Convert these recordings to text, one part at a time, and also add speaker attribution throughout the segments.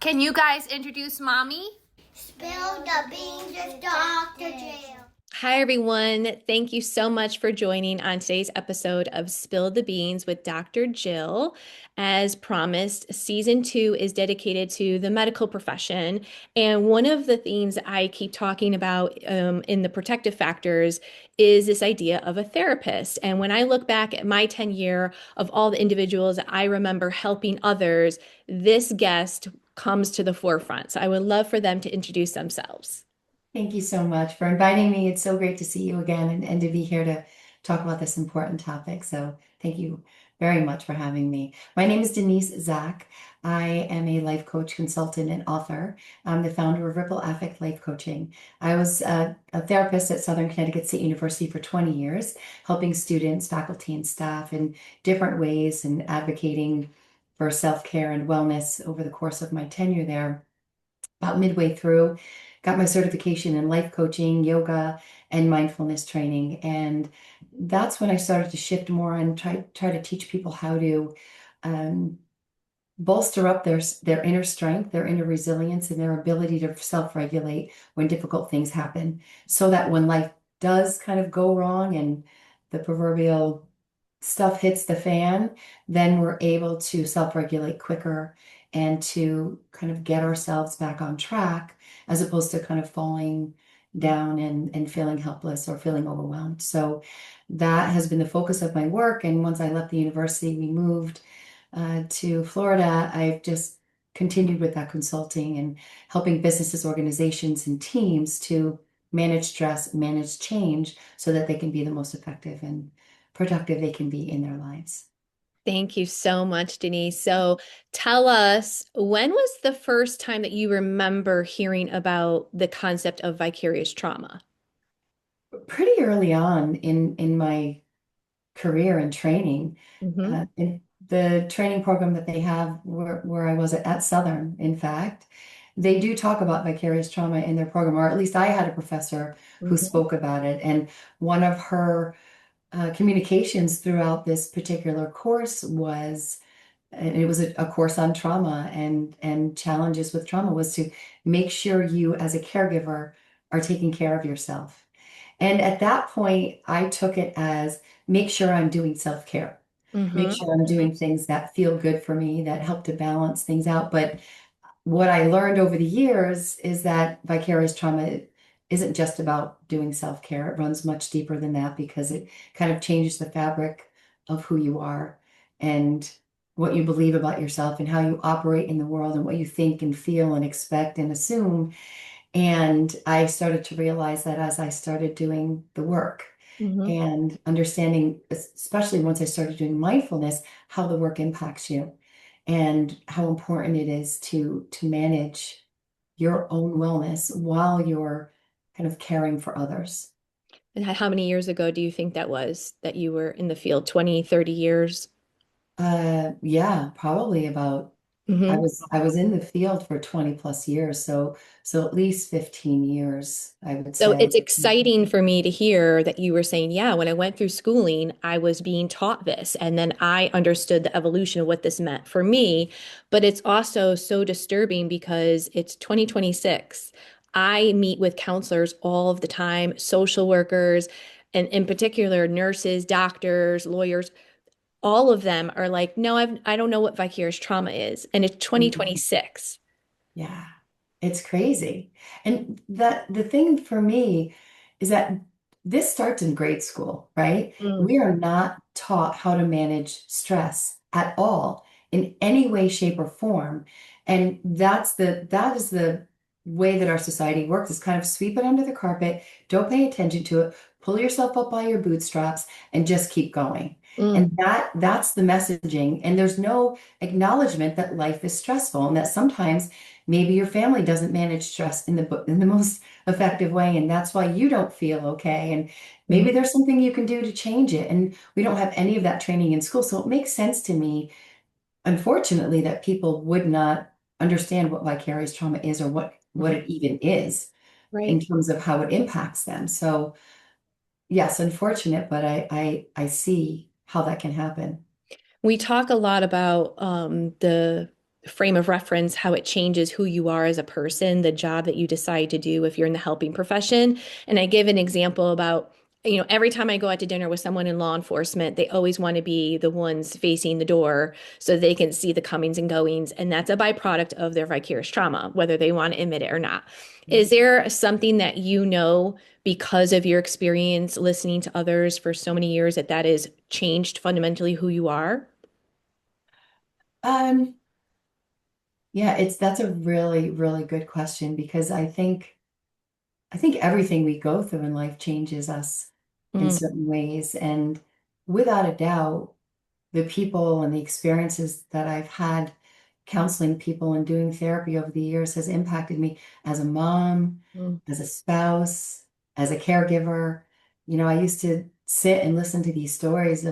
Speaker 1: Can you guys introduce mommy?
Speaker 2: Spill the beans with Dr. Jill.
Speaker 3: Hi, everyone. Thank you so much for joining on today's episode of Spill the Beans with Dr. Jill. As promised, season 2 is dedicated to the medical profession. And one of the themes I keep talking about in the protective factors is this idea of a therapist. And when I look back at my tenure of all the individuals I remember helping others, this guest comes to the forefront. So I would love for them to introduce themselves.
Speaker 4: Thank you so much for inviting me. It's so great to see you again and to be here to talk about this important topic. So thank you very much for having me. My name is Denise Zack. I am a life coach, consultant, and author. I'm the founder of Ripple Affect Life Coaching. I was a therapist at Southern Connecticut State University for 20 years, helping students, faculty, and staff in different ways and advocating for self-care and wellness over the course of my tenure there. About midway through, got my certification in life coaching, yoga, and mindfulness training. And that's when I started to shift more and try to teach people how to um, bolster up their inner strength, their inner resilience, and their ability to self-regulate when difficult things happen, so that when life does kind of go wrong and the proverbial stuff hits the fan, then we're able to self-regulate quicker and to kind of get ourselves back on track as opposed to kind of falling down and feeling helpless or feeling overwhelmed. So that has been the focus of my work. And once I left the university, we moved to Florida. I've just continued with that consulting and helping businesses, organizations, and teams to manage stress, manage change so that they can be the most effective and productive they can be in their lives.
Speaker 3: Thank you so much, Denise. So tell us, when was the first time that you remember hearing about the concept of vicarious trauma?
Speaker 4: Pretty early on in my career and training,
Speaker 3: Hmm.
Speaker 4: in the training program that they have where I was at Southern, in fact, they do talk about vicarious trauma in their program, or at least I had a professor who
Speaker 3: Hmm.
Speaker 4: spoke about it. And one of her communications throughout this particular course was, and it was a course on trauma and challenges with trauma, was to make sure you as a caregiver are taking care of yourself. And at that point, I took it as make sure I'm doing self-care, make
Speaker 3: Hmm.
Speaker 4: sure I'm doing things that feel good for me, that help to balance things out. But what I learned over the years is that vicarious trauma isn't just about doing self-care. It runs much deeper than that because it kind of changes the fabric of who you are and what you believe about yourself and how you operate in the world and what you think and feel and expect and assume. And I started to realize that as I started doing the work
Speaker 3: Hmm.
Speaker 4: and understanding, especially once I started doing mindfulness, how the work impacts you and how important it is to manage your own wellness while you're kind of caring for others.
Speaker 3: And how many years ago do you think that was that you were in the field? 20, 30 years?
Speaker 4: Yeah, probably about
Speaker 3: Hmm.
Speaker 4: I was in the field for 20 plus years, so at least 15 years, I would
Speaker 3: So
Speaker 4: say.
Speaker 3: it's exciting for me to hear that you were saying, yeah, when I went through schooling, I was being taught this, and then I understood the evolution of what this meant for me. But it's also so disturbing because it's 2026. I meet with counselors all of the time, social workers, and in particular, nurses, doctors, lawyers. All of them are like, no, I don't know what vicarious trauma is. And it's
Speaker 4: Mhm.
Speaker 3: 2026.
Speaker 4: Yeah, it's crazy. And that the thing for me is that this starts in grade school, right?
Speaker 3: Mm.
Speaker 4: We are not taught how to manage stress at all in any way, shape, or form. And that is the way that our society works, is kind of sweep it under the carpet, don't pay attention to it, pull yourself up by your bootstraps, and just keep going.
Speaker 3: Mm.
Speaker 4: And that's the messaging. And there's no acknowledgement that life is stressful and that sometimes maybe your family doesn't manage stress in the most effective way, and that's why you don't feel okay. And maybe
Speaker 3: Mhm.
Speaker 4: there's something you can do to change it. And we don't have any of that training in school. So it makes sense to me, unfortunately, that people would not understand what vicarious trauma is or what
Speaker 3: Mhm.
Speaker 4: it even is in
Speaker 3: Right.
Speaker 4: terms of how it impacts them. So yes, unfortunate, but I see how that can happen.
Speaker 3: We talk a lot about the frame of reference, how it changes who you are as a person, the job that you decide to do if you're in the helping profession. And I give an example about, every time I go out to dinner with someone in law enforcement, they always want to be the ones facing the door so they can see the comings and goings. And that's a byproduct of their vicarious trauma, whether they want to admit it or not. Is there something that because of your experience listening to others for so many years that has changed fundamentally who you are?
Speaker 4: Um, yeah, that's a really, really good question because I think everything we go through in life changes us in
Speaker 3: Mm,
Speaker 4: certain ways. And without a doubt, the people and the experiences that I've had counseling people and doing therapy over the years has impacted me as a mom,
Speaker 3: mm,
Speaker 4: as a spouse, as a caregiver. I used to sit and listen to these stories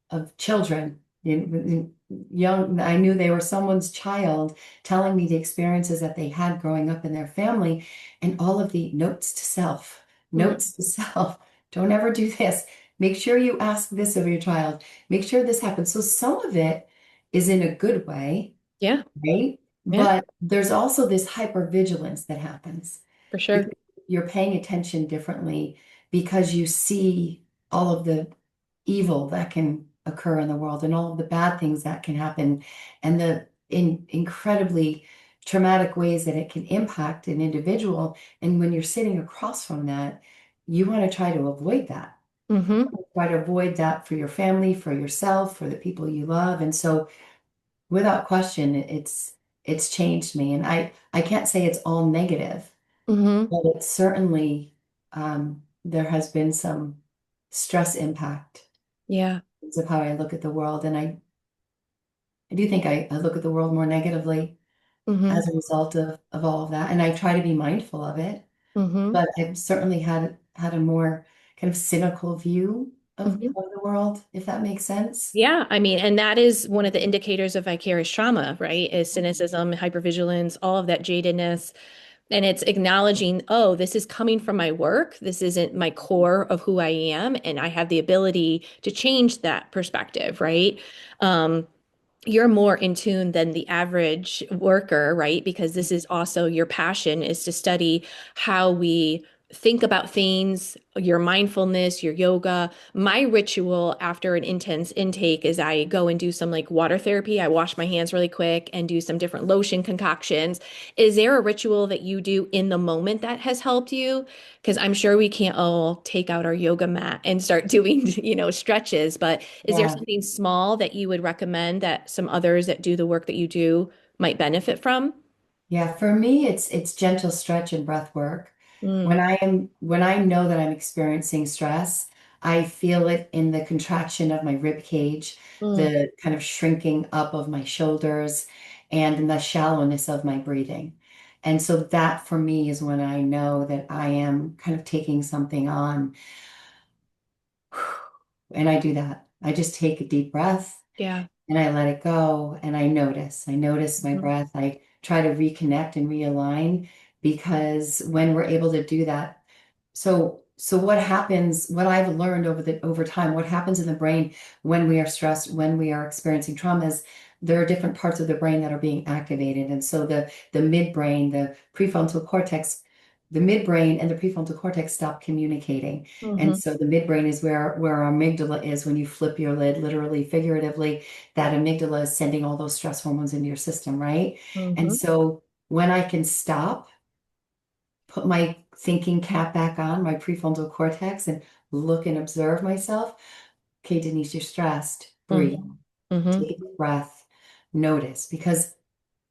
Speaker 4: of children, young. I knew they were someone's child telling me the experiences that they had growing up in their family and all of the
Speaker 3: mm.
Speaker 4: notes to self. Don't ever do this. Make sure you ask this of your child. Make sure this happens. So some of it is in a good way,
Speaker 3: Yeah,
Speaker 4: right?
Speaker 3: yeah,
Speaker 4: But there's also this hypervigilance that happens
Speaker 3: for
Speaker 4: because
Speaker 3: sure.
Speaker 4: you're paying attention differently because you see all of the evil that can occur in the world and all of the bad things that can happen and the incredibly traumatic ways that it can impact an individual. And when you're sitting across from that, you want to try to avoid that.
Speaker 3: Mm-hmm.
Speaker 4: Try to avoid that for your family, for yourself, for the people you love. And so without question, it's changed me. And I can't say it's all negative,
Speaker 3: Mm-hmm.
Speaker 4: but it's certainly there has been some stress impact
Speaker 3: Yeah.
Speaker 4: of how I look at the world. And I do think I look at the world more negatively
Speaker 3: Mm-hmm.
Speaker 4: as a result of all of that. And I try to be mindful of it,
Speaker 3: Mm-hmm.
Speaker 4: but I've certainly had a more kind of cynical view
Speaker 3: Mm-hmm.
Speaker 4: of the world, if that makes sense.
Speaker 3: Yeah, I mean, and that is one of the indicators of vicarious trauma, right? Is cynicism, hypervigilance, all of that jadedness. And it's acknowledging, oh, this is coming from my work. This isn't my core of who I am. And I have the ability to change that perspective, right? Um, you're more in tune than the average worker, right? Because this is also your passion is to study how we think about things, your mindfulness, your yoga. My ritual after an intense intake is I go and do some like water therapy. I wash my hands really quick and do some different lotion concoctions. Is there a ritual that you do in the moment that has helped you? Because I'm sure we can't all take out our yoga mat and start doing, stretches, but is there
Speaker 4: Yeah.
Speaker 3: something small that you would recommend that some others that do the work that you do might benefit from?
Speaker 4: Yeah, for me, it's gentle stretch and breath work.
Speaker 3: Mm,
Speaker 4: When I know that I'm experiencing stress, I feel it in the contraction of my rib cage,
Speaker 3: mm,
Speaker 4: the kind of shrinking up of my shoulders, and in the shallowness of my breathing. And so that for me is when I know that I am kind of taking something on. And I do that. I just take a deep breath
Speaker 3: yeah.
Speaker 4: and I let it go and I notice. I notice my
Speaker 3: Mm,
Speaker 4: breath. I try to reconnect and realign because when we're able to do that, so what happens, what I've learned over time, what happens in the brain when we are stressed, when we are experiencing trauma is there are different parts of the brain that are being activated. And so the midbrain, the midbrain and the prefrontal cortex stop communicating. And
Speaker 3: mhm,
Speaker 4: so the midbrain is where our amygdala is when you flip your lid, literally, figuratively, that amygdala is sending all those stress hormones into your system, right? And
Speaker 3: mhm,
Speaker 4: so when I can stop, put my thinking cap back on, my prefrontal cortex, and look and observe myself, okay, Denise, you're stressed. Breathe.
Speaker 3: mhm, mhm,
Speaker 4: Take a deep breath. Notice, because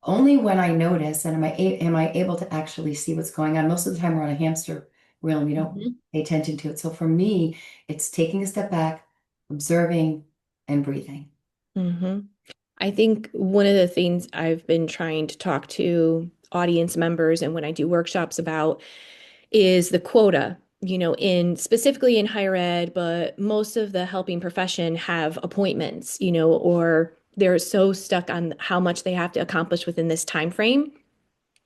Speaker 4: only when I notice and am I able to actually see what's going on. Most of the time we're on a hamster wheel and we don't
Speaker 3: mhm,
Speaker 4: pay attention to it. So for me, it's taking a step back, observing and breathing.
Speaker 3: mhm. I think one of the things I've been trying to talk to audience members and when I do workshops about is the quota, in specifically in higher ed, but most of the helping profession have appointments, or they're so stuck on how much they have to accomplish within this time frame.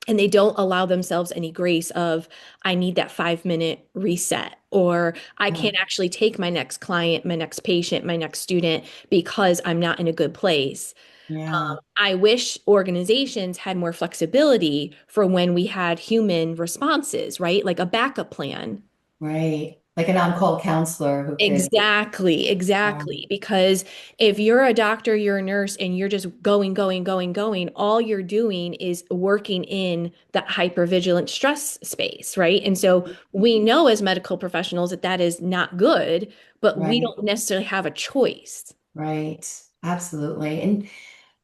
Speaker 3: And they don't allow themselves any grace of, I need that 5 minute reset, or I
Speaker 4: Yeah.
Speaker 3: can't actually take my next client, my next patient, my next student because I'm not in a good place.
Speaker 4: Yeah.
Speaker 3: I wish organizations had more flexibility for when we had human responses, right? Like a backup plan.
Speaker 4: Right. Like an on-call counselor who could,
Speaker 3: Exactly,
Speaker 4: um,
Speaker 3: exactly. Because if you're a doctor, you're a nurse, and you're just going, going, going, going, all you're doing is working in that hypervigilant stress space, right? And so we know as medical professionals that that is not good, but we
Speaker 4: right,
Speaker 3: don't necessarily have a choice.
Speaker 4: right. Absolutely.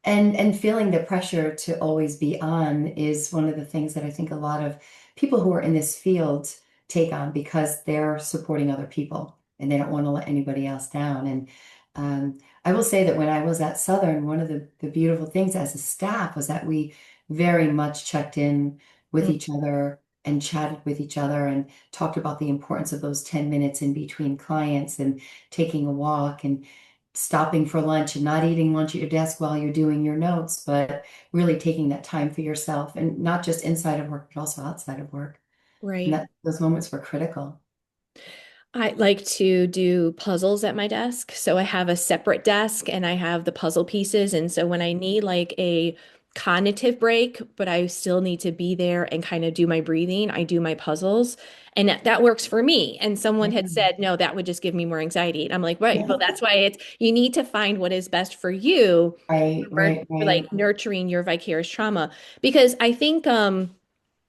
Speaker 4: And feeling the pressure to always be on is one of the things that I think a lot of people who are in this field take on because they're supporting other people and they don't want to let anybody else down. And I will say that when I was at Southern, one of the beautiful things as a staff was that we very much checked in with
Speaker 3: Mm.
Speaker 4: each other and chatted with each other and talked about the importance of those 10 minutes in between clients and taking a walk and stopping for lunch and not eating lunch at your desk while you're doing your notes, but really taking that time for yourself and not just inside of work, but also outside of work. And
Speaker 3: Right.
Speaker 4: that those moments were critical.
Speaker 3: I like to do puzzles at my desk. So I have a separate desk and I have the puzzle pieces. And so when I need like a cognitive break, but I still need to be there and kind of do my breathing, I do my puzzles. And that works for me. And someone
Speaker 4: Yeah.
Speaker 3: had said, no, that would just give me more anxiety. And I'm like, right, well,
Speaker 4: Yeah.
Speaker 3: that's why it's you need to find what is best for you
Speaker 4: Right,
Speaker 3: for,
Speaker 4: right,
Speaker 3: for
Speaker 4: right.
Speaker 3: like nurturing your vicarious trauma. Because I think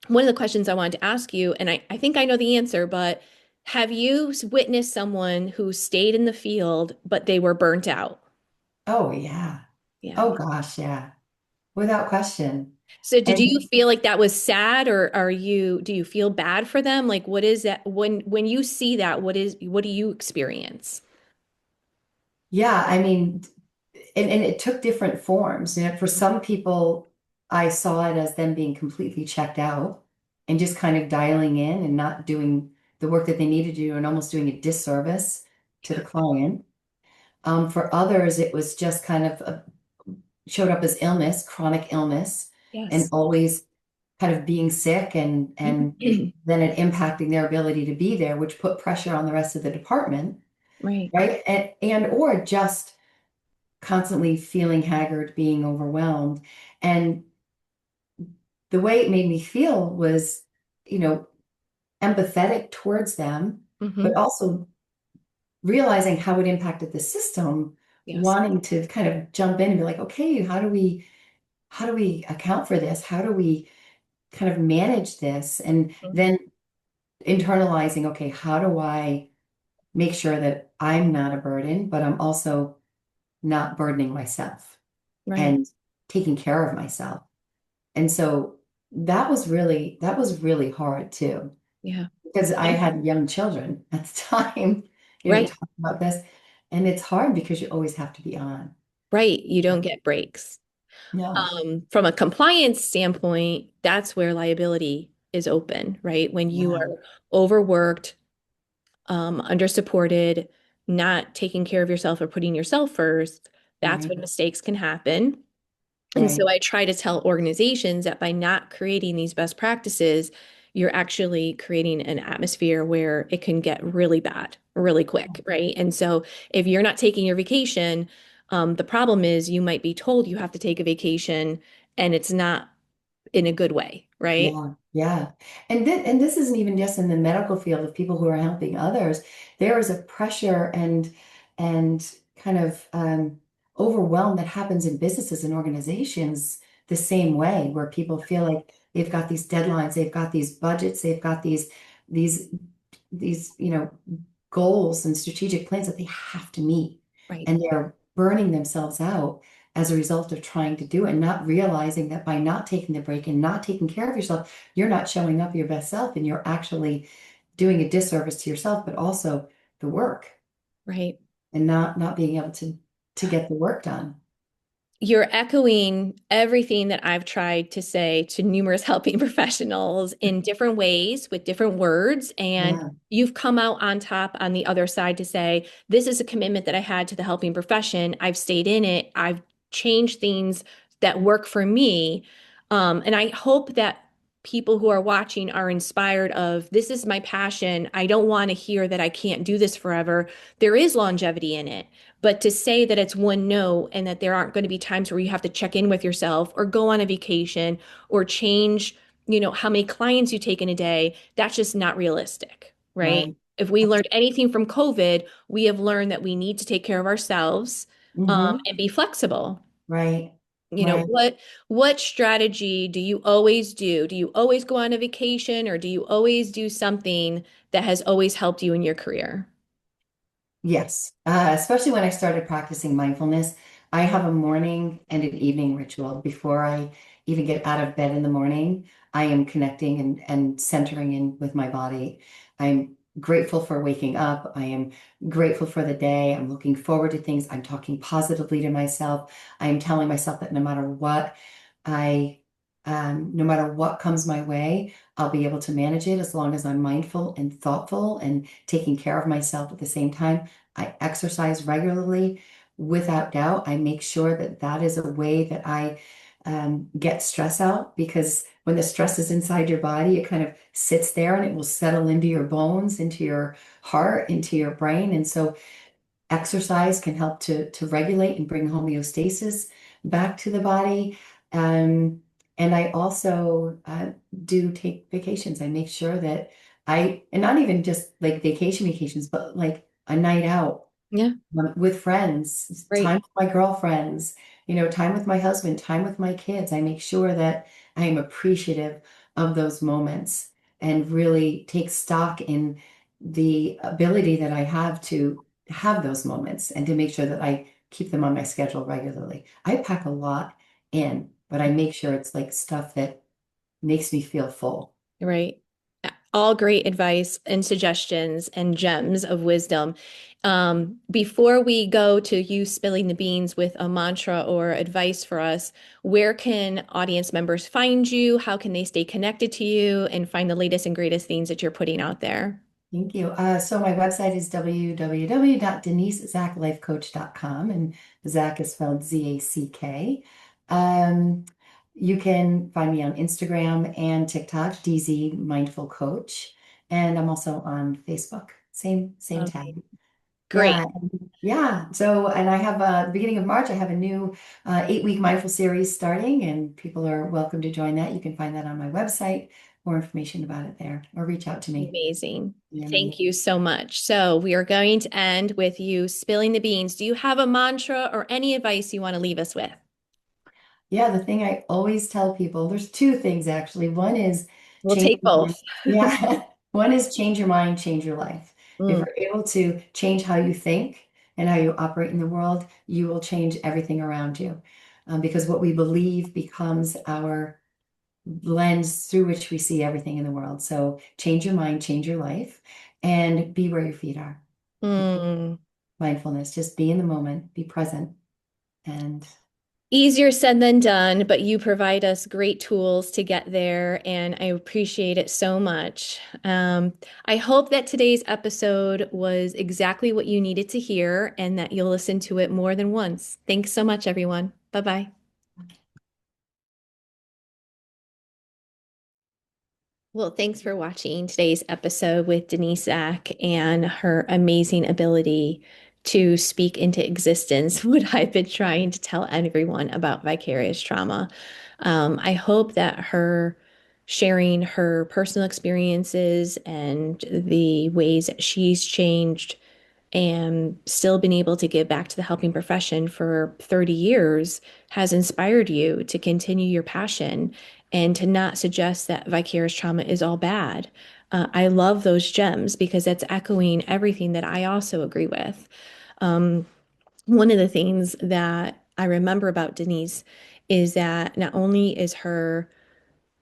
Speaker 3: one of the questions I wanted to ask you, and I think I know the answer, but have you witnessed someone who stayed in the field, but they were burnt out?
Speaker 4: Oh, yeah.
Speaker 3: Yeah.
Speaker 4: Oh, gosh, yeah. Without question.
Speaker 3: So did you
Speaker 4: And
Speaker 3: feel like that was sad, or do you feel bad for them? Like what is that when you see that, what do you experience?
Speaker 4: yeah, I mean, and it took different forms. You know, for some people, I saw it as them being completely checked out and just kind of dialing in and not doing the work that they needed to do and almost doing a disservice to the client. For others, it was just kind of showed up as illness, chronic illness, and
Speaker 3: Yes.
Speaker 4: always kind of being sick and then it impacting their ability to be there, which put pressure on the rest of the department,
Speaker 3: Right.
Speaker 4: right? And or just constantly feeling haggard, being overwhelmed. And the way it made me feel was, you know, empathetic towards them, but
Speaker 3: Hmm.
Speaker 4: also realizing how it impacted the system,
Speaker 3: Yes.
Speaker 4: wanting to kind of jump in and be like, okay, how do we account for this? How do we kind of manage this? And
Speaker 3: Mhm.
Speaker 4: then internalizing, okay, how do I make sure that I'm not a burden, but I'm also not burdening myself
Speaker 3: Right.
Speaker 4: and taking care of myself. And so that was really hard too,
Speaker 3: Yeah.
Speaker 4: because I
Speaker 3: Yeah.
Speaker 4: had young children at the time,
Speaker 3: Right.
Speaker 4: talking about this. And it's hard because you always have to be on.
Speaker 3: Right. You don't get breaks.
Speaker 4: No.
Speaker 3: From a compliance standpoint, that's where liability is open, right? When you
Speaker 4: Yeah.
Speaker 3: are overworked, undersupported, not taking care of yourself or putting yourself first, that's
Speaker 4: Right.
Speaker 3: when mistakes can happen. And so
Speaker 4: Right.
Speaker 3: I try to tell organizations that by not creating these best practices, you're actually creating an atmosphere where it can get really bad really quick, right? And so if you're not taking your vacation, the problem is you might be told you have to take a vacation and it's not in a good way, right?
Speaker 4: Yeah, yeah. And this isn't even just in the medical field of people who are helping others. There is a pressure and kind of overwhelm that happens in businesses and organizations the same way, where people feel like they've got these deadlines, they've got these budgets, they've got these these goals and strategic plans that they have to meet.
Speaker 3: Right,
Speaker 4: And they're burning themselves out as a result of trying to do it and not realizing that by not taking the break and not taking care of yourself, you're not showing up your best self and you're actually doing a disservice to yourself, but also the work
Speaker 3: right.
Speaker 4: and not being able to get the work done.
Speaker 3: You're echoing everything that I've tried to say to numerous helping professionals in different ways with different words. And
Speaker 4: Yeah,
Speaker 3: you've come out on top on the other side to say, this is a commitment that I had to the helping profession. I've stayed in it. I've changed things that work for me. And I hope that people who are watching are inspired of this is my passion. I don't want to hear that I can't do this forever. There is longevity in it. But to say that it's one note and that there aren't going to be times where you have to check in with yourself or go on a vacation or change, how many clients you take in a day, that's just not realistic, right?
Speaker 4: Right.
Speaker 3: If we learned anything from COVID, we have learned that we need to take care of ourselves,
Speaker 4: Mm-hmm.
Speaker 3: and be flexible.
Speaker 4: Right.
Speaker 3: You know,
Speaker 4: Right.
Speaker 3: what strategy do you always do? Do you always go on a vacation or do you always do something that has always helped you in your career?
Speaker 4: Yes, especially when I started practicing mindfulness, I have a morning and an evening ritual. Before I even get out of bed in the morning, I am connecting and centering in with my body. I'm grateful for waking up. I am grateful for the day. I'm looking forward to things. I'm talking positively to myself. I am telling myself that no matter what, I, no matter what comes my way, I'll be able to manage it as long as I'm mindful and thoughtful and taking care of myself at the same time. I exercise regularly. Without doubt, I make sure that that is a way that I get stress out, because when the stress is inside your body, it kind of sits there and it will settle into your bones, into your heart, into your brain. And so exercise can help to regulate and bring homeostasis back to the body. Um, and I also do take vacations. I make sure that and not even just like vacations, but like a night out
Speaker 3: Yeah,
Speaker 4: with friends,
Speaker 3: great.
Speaker 4: time with my girlfriends, time with my husband, time with my kids. I make sure that I am appreciative of those moments and really take stock in the ability that I have to have those moments and to make sure that I keep them on my schedule regularly. I pack a lot in, but I make sure it's like stuff that makes me feel full.
Speaker 3: Right. All great advice and suggestions and gems of wisdom. Before we go to you spilling the beans with a mantra or advice for us, where can audience members find you? How can they stay connected to you and find the latest and greatest things that you're putting out there?
Speaker 4: Thank you. So my website is www.denisezacklifecoach.com, and Zack is spelled Zack. Um, you can find me on Instagram and TikTok, DZ Mindful Coach, and I'm also on Facebook. Same
Speaker 3: Okay.
Speaker 4: tag.
Speaker 3: Great.
Speaker 4: Yeah, yeah. So, and I have the beginning of March, I have a new 8-week mindful series starting, and people are welcome to join that. You can find that on my website. More information about it there, or reach out to me.
Speaker 3: Amazing.
Speaker 4: Yeah,
Speaker 3: Thank
Speaker 4: me.
Speaker 3: you so much. So we are going to end with you spilling the beans. Do you have a mantra or any advice you want to leave us with?
Speaker 4: Yeah, the thing I always tell people, there's two things actually. One is
Speaker 3: We'll
Speaker 4: change
Speaker 3: take
Speaker 4: your mind.
Speaker 3: both.
Speaker 4: Yeah. One is change your mind, change your life. If
Speaker 3: Mm,
Speaker 4: you're able to change how you think and how you operate in the world, you will change everything around you. Because what we believe becomes our lens through which we see everything in the world. So change your mind, change your life, and be where your feet are.
Speaker 3: mm.
Speaker 4: Mindfulness, just be in the moment, be present, and
Speaker 3: Easier said than done, but you provide us great tools to get there, and I appreciate it so much. I hope that today's episode was exactly what you needed to hear and that you'll listen to it more than once. Thanks so much, everyone. Bye-bye. Well, thanks for watching today's episode with Denise Zack and her amazing ability to speak into existence what I've been trying to tell everyone about vicarious trauma. I hope that her sharing her personal experiences and the ways that she's changed and still been able to give back to the helping profession for 30 years has inspired you to continue your passion and to not suggest that vicarious trauma is all bad. I love those gems because that's echoing everything that I also agree with. Um, One of the things that I remember about Denise is that not only is her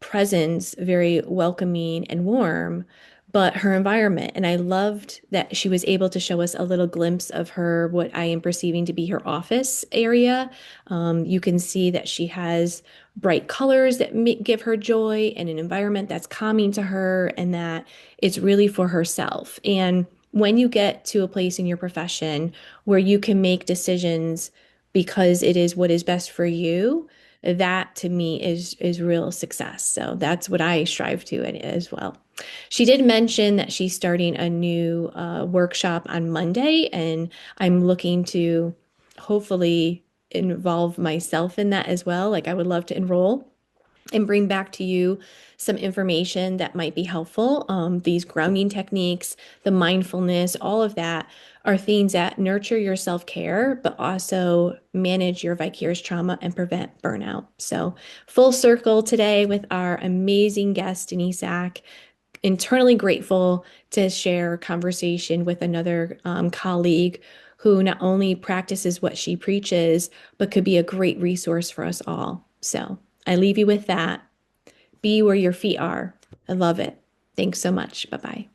Speaker 3: presence very welcoming and warm, but her environment. And I loved that she was able to show us a little glimpse of her, what I am perceiving to be her office area. You can see that she has bright colors that give her joy and an environment that's calming to her and that it's really for herself. And when you get to a place in your profession where you can make decisions because it is what is best for you, that to me is real success. So that's what I strive to as well. She did mention that she's starting a new workshop on Monday, and I'm looking to hopefully involve myself in that as well. Like I would love to enroll and bring back to you some information that might be helpful. These grounding techniques, the mindfulness, all of that are things that nurture your self-care, but also manage your vicarious trauma and prevent burnout. So, full circle today with our amazing guest, Denise Zack. Internally grateful to share conversation with another colleague who not only practices what she preaches, but could be a great resource for us all. So I leave you with that. Be where your feet are. I love it. Thanks so much. Bye bye.